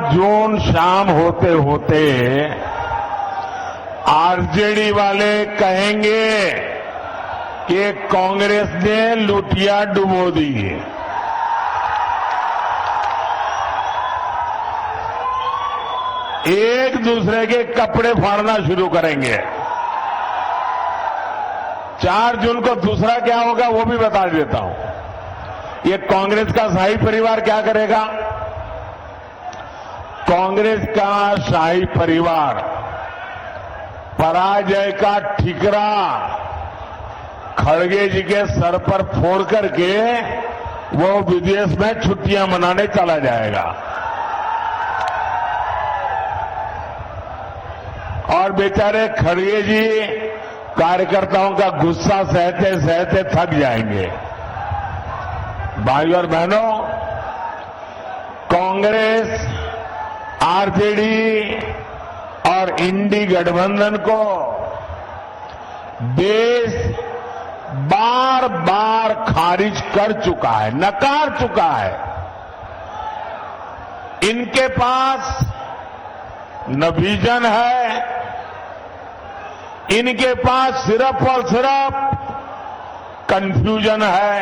जून शाम होते होते आरजेडी वाले कहेंगे कि कांग्रेस ने लुटिया डुबो दी। एक दूसरे के कपड़े फाड़ना शुरू करेंगे। 4 जून को दूसरा क्या होगा वो भी बता देता हूं। ये कांग्रेस का शाही परिवार क्या करेगा? कांग्रेस का शाही परिवार पराजय का ठिकरा खड़गे जी के सर पर फोड़ करके वो विदेश में छुट्टियां मनाने चला जाएगा और बेचारे खड़गे जी कार्यकर्ताओं का गुस्सा सहते सहते थक जाएंगे। भाइयों और बहनों, कांग्रेस, आरजेडी और इंडी गठबंधन को देश बार बार खारिज कर चुका है, नकार चुका है। इनके पास न विजन है, इनके पास सिर्फ और सिर्फ कंफ्यूजन है,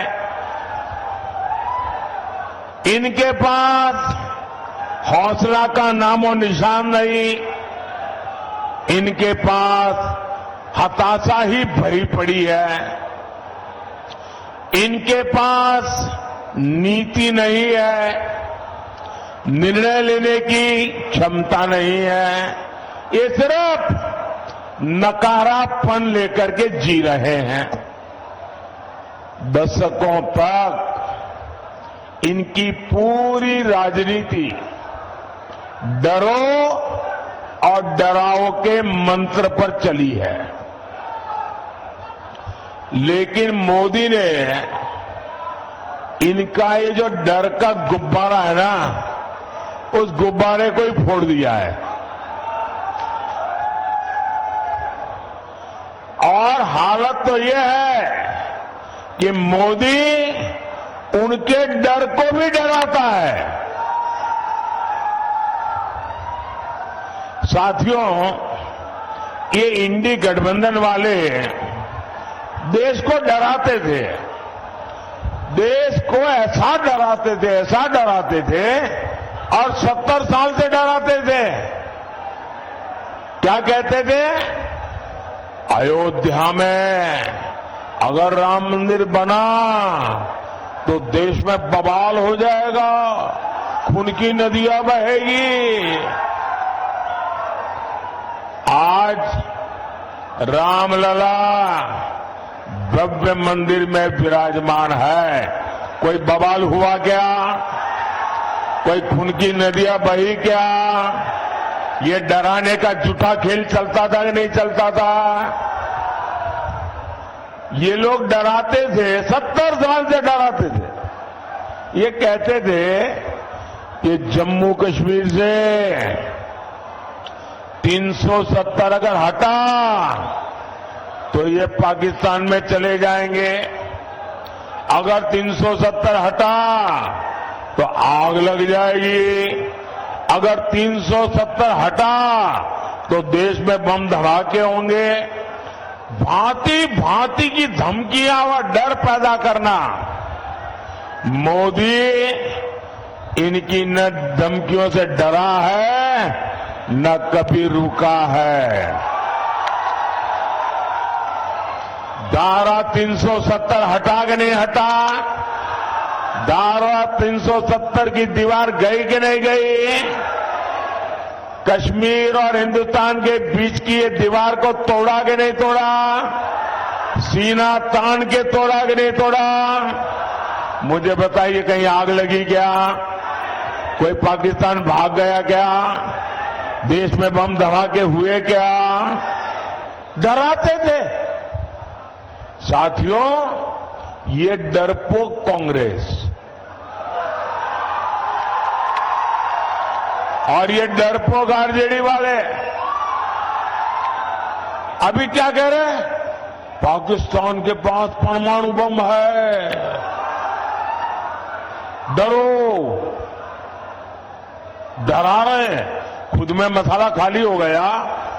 इनके पास हौसला का नामो निशान नहीं, इनके पास हताशा ही भरी पड़ी है, इनके पास नीति नहीं है, निर्णय लेने की क्षमता नहीं है। ये सिर्फ नकारापन लेकर के जी रहे हैं। दशकों तक इनकी पूरी राजनीति डरो और डराओ के मंत्र पर चली है। लेकिन मोदी ने इनका ये जो डर का गुब्बारा है ना, उस गुब्बारे को ही फोड़ दिया है और हालत तो ये है कि मोदी उनके डर को भी डराता है। साथियों, ये इंडी गठबंधन वाले देश को डराते थे, देश को ऐसा डराते थे और 70 साल से डराते थे। क्या कहते थे? अयोध्या में अगर राम मंदिर बना तो देश में बवाल हो जाएगा, खून की नदियां बहेगी। आज रामलला भव्य मंदिर में विराजमान है, कोई बवाल हुआ क्या? कोई खून की नदियां बही क्या? ये डराने का झूठा खेल चलता था कि नहीं चलता था? ये लोग डराते थे, 70 साल से डराते थे। ये कहते थे कि जम्मू कश्मीर से 370 अगर हटा तो ये पाकिस्तान में चले जाएंगे, अगर 370 हटा तो आग लग जाएगी, अगर 370 हटा तो देश में बम धमाके होंगे। भांति भांति की धमकियां और डर पैदा करना। मोदी इनकी न धमकियों से डरा है न कभी रुका है। धारा 370 हटा के नहीं हटा, धारा 370 की दीवार गई कि नहीं गई? कश्मीर और हिंदुस्तान के बीच की ये दीवार को तोड़ा कि नहीं तोड़ा? सीना तान के तोड़ा कि नहीं तोड़ा? मुझे बताइए, कहीं आग लगी क्या? कोई पाकिस्तान भाग गया क्या? देश में बम धमाके हुए क्या? डराते थे। साथियों, ये डरपोक कांग्रेस और ये डरपोक आरजेडी वाले अभी क्या कह रहे हैं? पाकिस्तान के पास परमाणु बम है, डरो डरा रहे हैं। खुद में मसाला खाली हो गया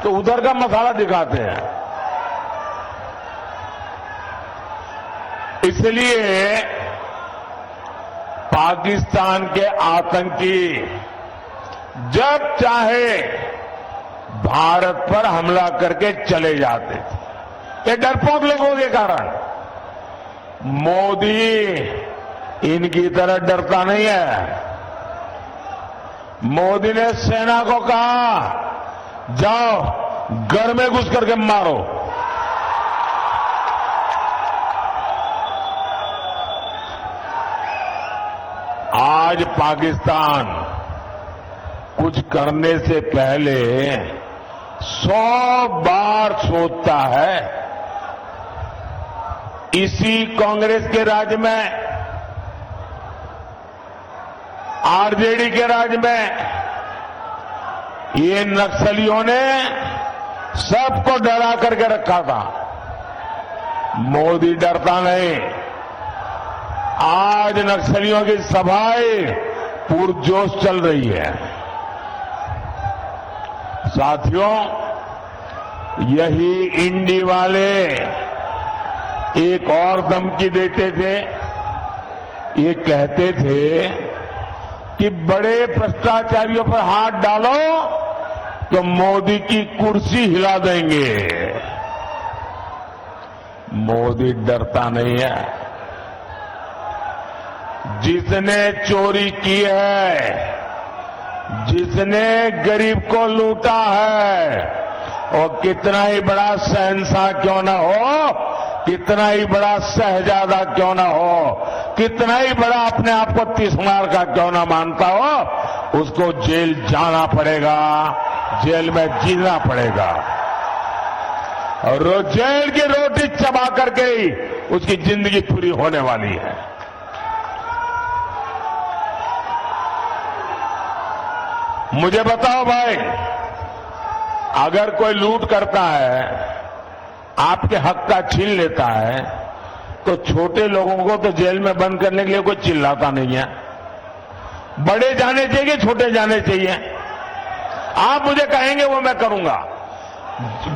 तो उधर का मसाला दिखाते हैं। इसलिए पाकिस्तान के आतंकी जब चाहे भारत पर हमला करके चले जाते थे। ये डरपोक लोगों के कारण। मोदी इनकी तरह डरता नहीं है। मोदी ने सेना को कहा, जाओ घर में घुस करके मारो। आज पाकिस्तान कुछ करने से पहले 100 बार सोचता है। इसी कांग्रेस के राज में, आरजेडी के राज में ये नक्सलियों ने सबको डरा करके रखा था। मोदी डरता नहीं। आज नक्सलियों की सभाएं पुरजोश चल रही है। साथियों, यही इंडी वाले एक और धमकी देते थे। ये कहते थे कि बड़े भ्रष्टाचारियों पर हाथ डालो तो मोदी की कुर्सी हिला देंगे। मोदी डरता नहीं है। जिसने चोरी की है, जिसने गरीब को लूटा है, और कितना ही बड़ा शहंशाह क्यों न हो, कितना ही बड़ा शहजादा क्यों न हो, कितना ही बड़ा अपने आप को तिस्मार का क्यों न मानता हो, उसको जेल जाना पड़ेगा, जेल में जीना पड़ेगा। और जेल की रोटी चबा करके ही उसकी जिंदगी पूरी होने वाली है। मुझे बताओ भाई, अगर कोई लूट करता है, आपके हक का छीन लेता है, तो छोटे लोगों को तो जेल में बंद करने के लिए कोई चिल्लाता नहीं है। बड़े जाने चाहिए, छोटे जाने चाहिए। आप मुझे कहेंगे वो मैं करूंगा।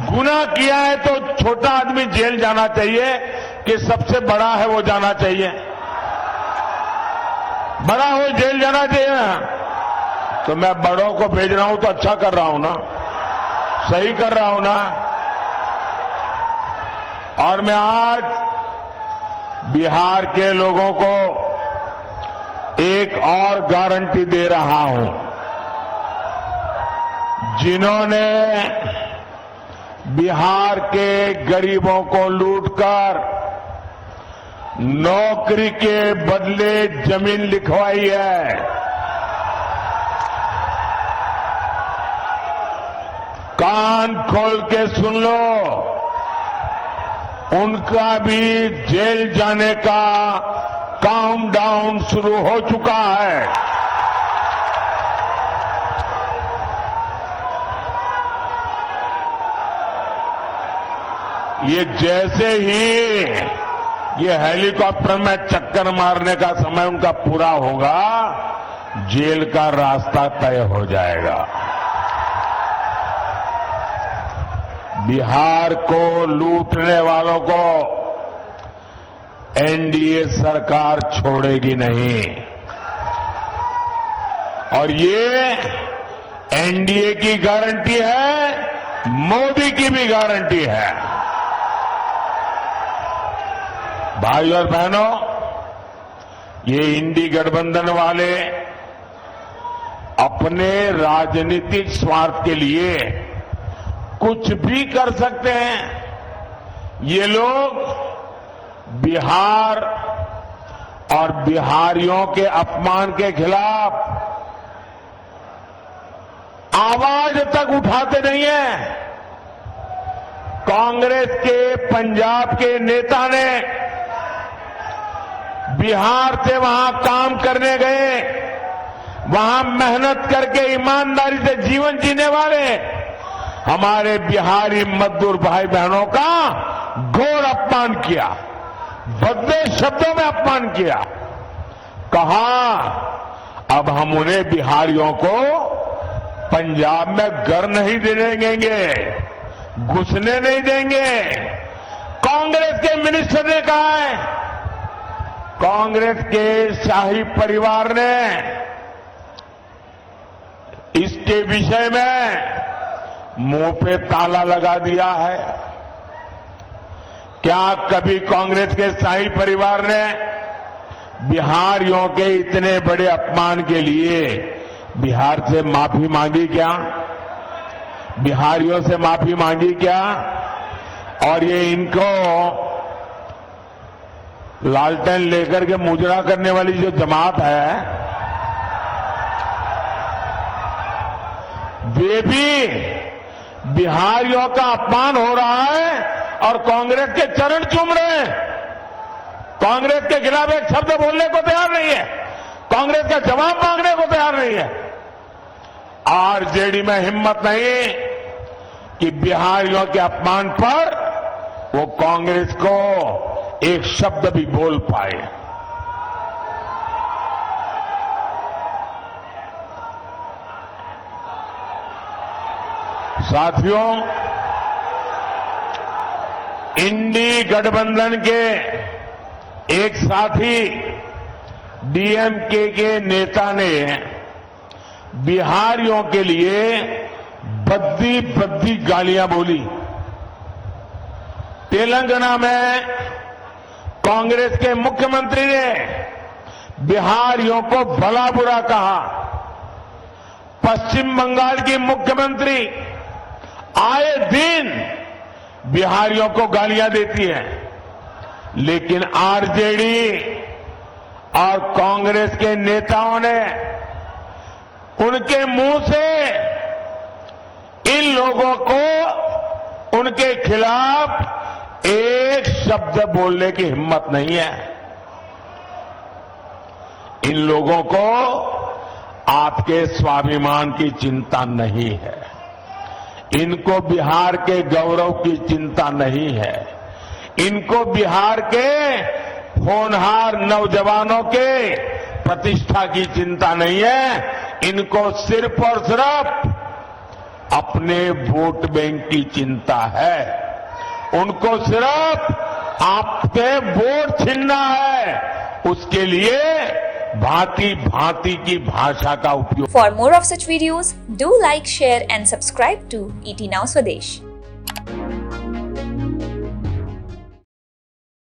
गुनाह किया है तो छोटा आदमी जेल जाना चाहिए कि सबसे बड़ा है वो जाना चाहिए? बड़ा हो जेल जाना चाहिए ना। तो मैं बड़ों को भेज रहा हूं तो अच्छा कर रहा हूं ना, सही कर रहा हूं ना। और मैं आज बिहार के लोगों को एक और गारंटी दे रहा हूं। जिन्होंने बिहार के गरीबों को लूटकर नौकरी के बदले जमीन लिखवाई है, कान खोल के सुन लो, उनका भी जेल जाने का काउंटडाउन शुरू हो चुका है। ये जैसे ही ये हेलीकॉप्टर में चक्कर मारने का समय उनका पूरा होगा, जेल का रास्ता तय हो जाएगा। बिहार को लूटने वालों को एनडीए सरकार छोड़ेगी नहीं। और ये एनडीए की गारंटी है, मोदी की भी गारंटी है। भाई और बहनों, ये इंडी गठबंधन वाले अपने राजनीतिक स्वार्थ के लिए कुछ भी कर सकते हैं। ये लोग बिहार और बिहारियों के अपमान के खिलाफ आवाज तक उठाते नहीं है। कांग्रेस के पंजाब के नेता ने बिहार से वहां काम करने गए, वहां मेहनत करके ईमानदारी से जीवन जीने वाले हमारे बिहारी मजदूर भाई बहनों का घोर अपमान किया, भद्दे शब्दों में अपमान किया। कहा अब हम उन्हें बिहारियों को पंजाब में घर नहीं देने देंगे, घुसने नहीं देंगे। कांग्रेस के मिनिस्टर ने कहा है, कांग्रेस के शाही परिवार ने इसके विषय में मुंह पे ताला लगा दिया है। क्या कभी कांग्रेस के शाही परिवार ने बिहारियों के इतने बड़े अपमान के लिए बिहार से माफी मांगी क्या? बिहारियों से माफी मांगी क्या? और ये इनको लालटेन लेकर के मुजरा करने वाली जो जमात है, वे भी बिहारियों का अपमान हो रहा है और कांग्रेस के चरण चूम रहे हैं। कांग्रेस के खिलाफ एक शब्द बोलने को तैयार नहीं है, कांग्रेस का जवाब मांगने को तैयार नहीं है। आरजेडी में हिम्मत नहीं कि बिहारियों के अपमान पर वो कांग्रेस को एक शब्द भी बोल पाए। साथियों, इंडी गठबंधन के एक साथी डीएमके के नेता ने बिहारियों के लिए भद्दी भद्दी गालियां बोली। तेलंगाना में कांग्रेस के मुख्यमंत्री ने बिहारियों को भला बुरा कहा। पश्चिम बंगाल की मुख्यमंत्री आए दिन बिहारियों को गालियां देती है, लेकिन आरजेडी और कांग्रेस के नेताओं ने उनके मुंह से इन लोगों को उनके खिलाफ एक शब्द बोलने की हिम्मत नहीं है। इन लोगों को आपके स्वाभिमान की चिंता नहीं है, इनको बिहार के गौरव की चिंता नहीं है, इनको बिहार के होनहार नौजवानों के प्रतिष्ठा की चिंता नहीं है। इनको सिर्फ और सिर्फ अपने वोट बैंक की चिंता है। उनको सिर्फ आपके वोट छीनना है, उसके लिए भांति भांति की भाषा का उपयोग। For more of such videos, do like, share and subscribe to ET Now Swadesh.